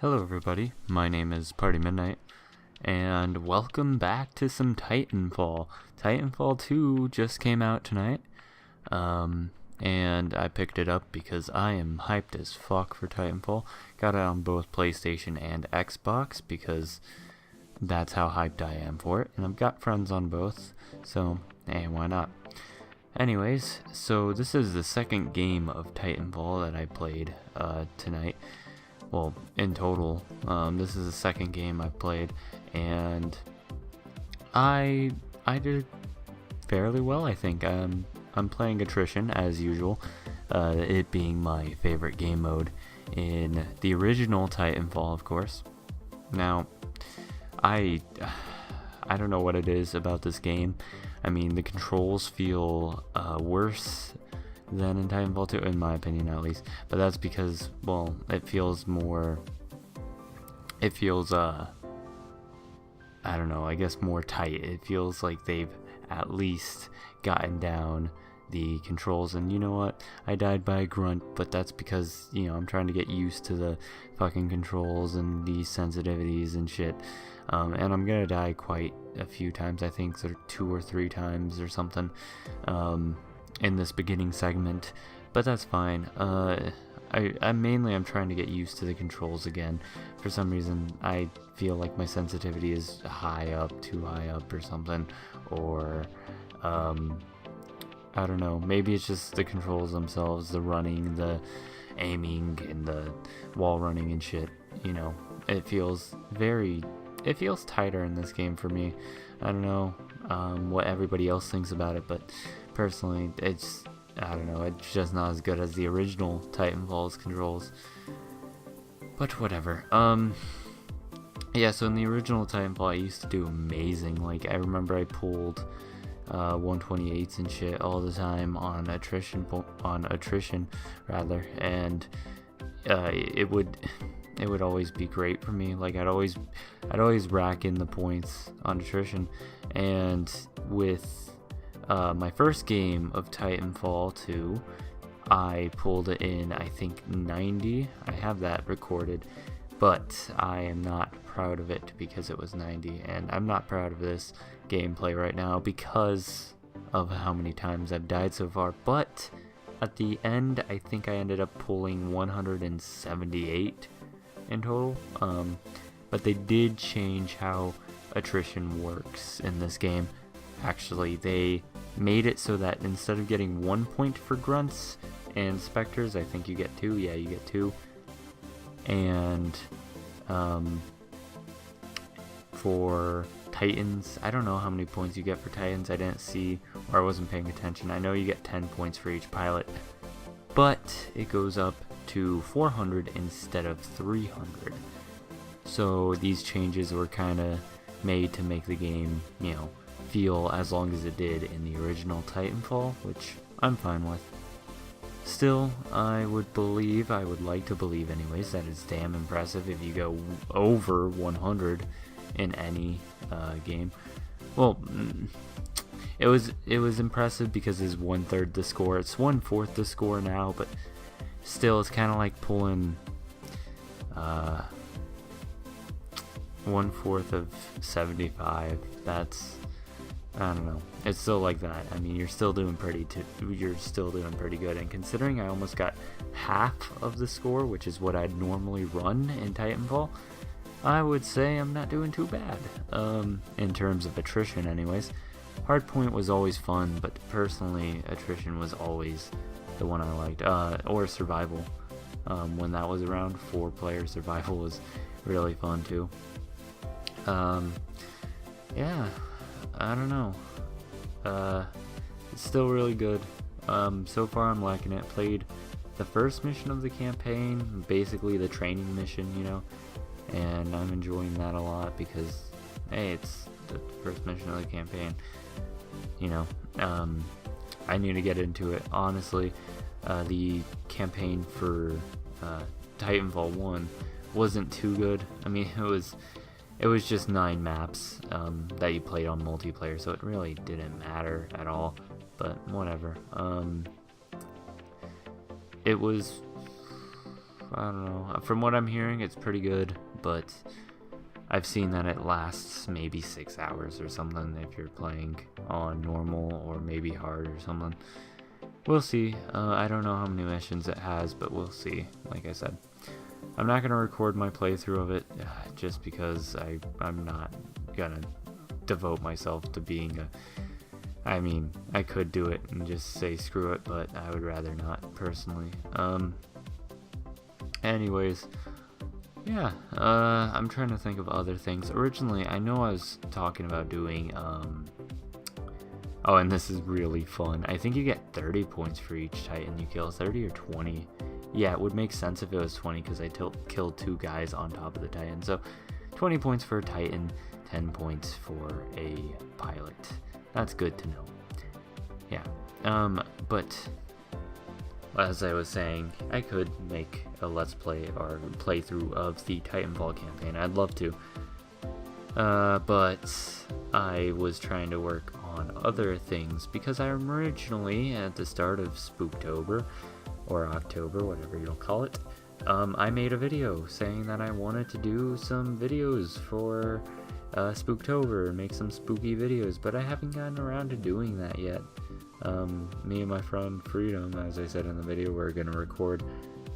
Hello everybody, my name is Party Midnight, and welcome back to some Titanfall. Titanfall 2 just came out tonight, and I picked it up because I am hyped as fuck for Titanfall. Got it on both PlayStation and Xbox because that's how hyped I am for it, and I've got friends on both, so hey, why not? Anyways, so this is the second game of Titanfall that I played tonight. Well, in total, this is the second game I've played, and I did fairly well, I think. I'm playing attrition as usual, it being my favorite game mode in the original Titanfall, of course. Now, I don't know what it is about this game. I mean, the controls feel worse than in Titanfall 2, in my opinion at least, but that's because, well, it feels I don't know, I guess more tight. It feels like they've at least gotten down the controls, and you know what, I died by a grunt, but that's because, you know, I'm trying to get used to the fucking controls and the sensitivities and shit, and I'm gonna die quite a few times, I think, so 2 or 3 times or something, in this beginning segment, but that's fine. I'm trying to get used to the controls again. For some reason, I feel like my sensitivity is too high up or something, or I don't know, maybe it's just the controls themselves, the running, the aiming, and the wall running and shit, you know, it feels tighter in this game for me. I don't know what everybody else thinks about it, but personally, I don't know, it's just not as good as the original Titanfall's controls. But whatever. Yeah, so in the original Titanfall, I used to do amazing. Like, I remember I pulled 128s and shit all the time on attrition rather, and it would always be great for me. Like, I'd always rack in the points on attrition, and with my first game of Titanfall 2, I pulled it in, I think, 90. I have that recorded, but I am not proud of it because it was 90, and I'm not proud of this gameplay right now because of how many times I've died so far. But at the end, I think I ended up pulling 178 in total, but they did change how attrition works in this game. Actually, they made it so that instead of getting 1 point for grunts and specters, I think you get 2. Yeah, you get 2. And for Titans, I don't know how many points you get for Titans. I didn't see, or I wasn't paying attention. I know you get 10 points for each pilot, but it goes up to 400 instead of 300. So these changes were kind of made to make the game, you know, feel as long as it did in the original Titanfall, which I'm fine with. Still, I would like to believe anyways, that it's damn impressive if you go over 100 in any game. Well, it was impressive because it's 1/3 the score. It's 1/4 the score now, but still, it's kind of like pulling 1/4 of 75. That's, I don't know, it's still like that. I mean, you're still doing pretty good, and considering I almost got half of the score, which is what I'd normally run in Titanfall, I would say I'm not doing too bad, in terms of attrition anyways. Hardpoint was always fun, but personally, attrition was always the one I liked, or survival. When that was around, 4-player survival was really fun too. Yeah, I don't know. It's still really good. So far I'm liking it. Played the first mission of the campaign, basically the training mission, you know, and I'm enjoying that a lot because, hey, it's the first mission of the campaign, you know. I need to get into it, honestly. The campaign for Titanfall 1 wasn't too good. I mean, it was just 9 maps that you played on multiplayer, so it really didn't matter at all, but whatever. It was I don't know. From what I'm hearing, it's pretty good, but I've seen that it lasts maybe 6 hours or something if you're playing on normal or maybe hard or something. We'll see. I don't know how many missions it has, but we'll see. Like I said, I'm not going to record my playthrough of it just because I'm not going to devote myself to being a... I mean, I could do it and just say screw it, but I would rather not, personally. Anyways, yeah, I'm trying to think of other things. Originally, I know I was talking about doing, oh, and this is really fun. I think you get 30 points for each Titan you kill, 30 or 20. Yeah, it would make sense if it was 20 because I killed 2 guys on top of the Titan. So, 20 points for a Titan, 10 points for a pilot. That's good to know. Yeah, but as I was saying, I could make a Let's Play or playthrough of the Titanfall campaign. I'd love to. But I was trying to work on other things because I originally, at the start of Spooktober, or October, whatever you'll call it, I made a video saying that I wanted to do some videos for Spooktober, make some spooky videos, but I haven't gotten around to doing that yet. Me and my friend Freedom, as I said in the video, we're gonna record,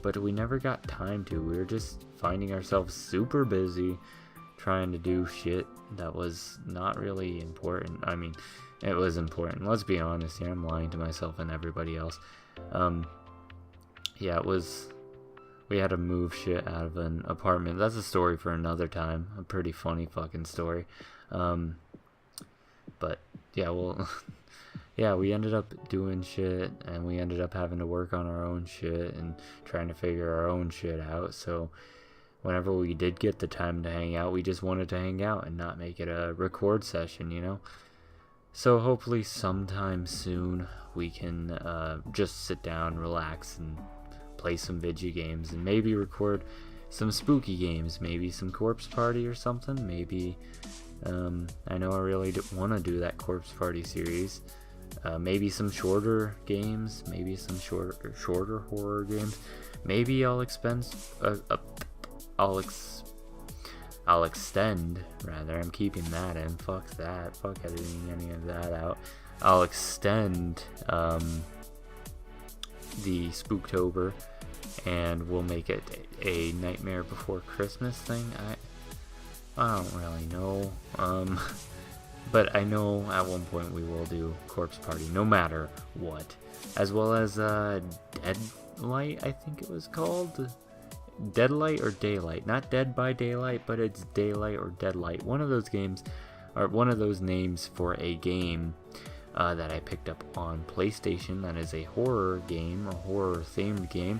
but we never got time to. We were just finding ourselves super busy trying to do shit that was not really important. I mean, it was important, let's be honest here. I'm lying to myself and everybody else. Yeah, it was... We had to move shit out of an apartment. That's a story for another time. A pretty funny fucking story. But, yeah, well... yeah, we ended up doing shit, and we ended up having to work on our own shit and trying to figure our own shit out. So, whenever we did get the time to hang out, we just wanted to hang out and not make it a record session, you know? So, hopefully sometime soon we can just sit down, relax, and play some video games, and maybe record some spooky games, maybe some Corpse Party or something. Maybe I know I really want to do that Corpse Party series. Maybe some shorter games, maybe some shorter horror games. Maybe I'll extend rather. I'm keeping that in. Fuck that. Fuck editing any of that out. I'll extend the Spooktober, and we'll make it a Nightmare Before Christmas thing. I don't really know. But I know at one point we will do Corpse Party, no matter what. As well as Deadlight, I think it was called. Deadlight or Daylight. Not Dead by Daylight, but it's Daylight or Deadlight. One of those games, or one of those names for a game that I picked up on PlayStation. That is a horror game, a horror-themed game,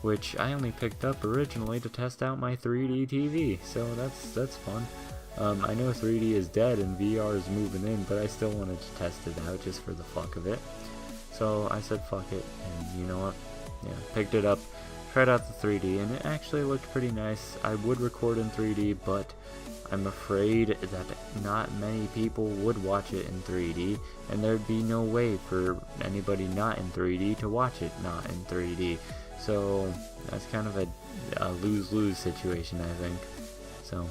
which I only picked up originally to test out my 3D TV. So that's fun. I know 3D is dead and VR is moving in, but I still wanted to test it out just for the fuck of it. So I said fuck it, and you know what? Yeah, picked it up, tried out the 3D, and it actually looked pretty nice. I would record in 3D, but I'm afraid that not many people would watch it in 3D, and there'd be no way for anybody not in 3D to watch it not in 3D. So that's kind of a lose-lose situation, I think. So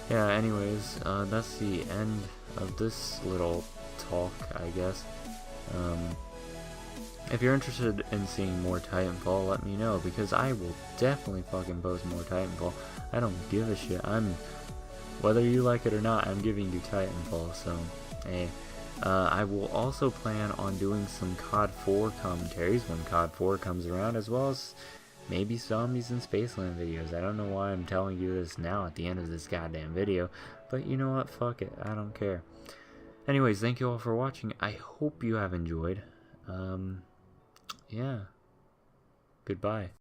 yeah, anyways, that's the end of this little talk, I guess. If you're interested in seeing more Titanfall, let me know, because I will definitely fucking post more Titanfall. I don't give a shit. Whether you like it or not, I'm giving you Titanfall, so hey. I will also plan on doing some COD 4 commentaries when COD 4 comes around, as well as maybe Zombies in Spaceland videos. I don't know why I'm telling you this now at the end of this goddamn video, but you know what, fuck it, I don't care. Anyways, thank you all for watching. I hope you have enjoyed. Yeah. Goodbye.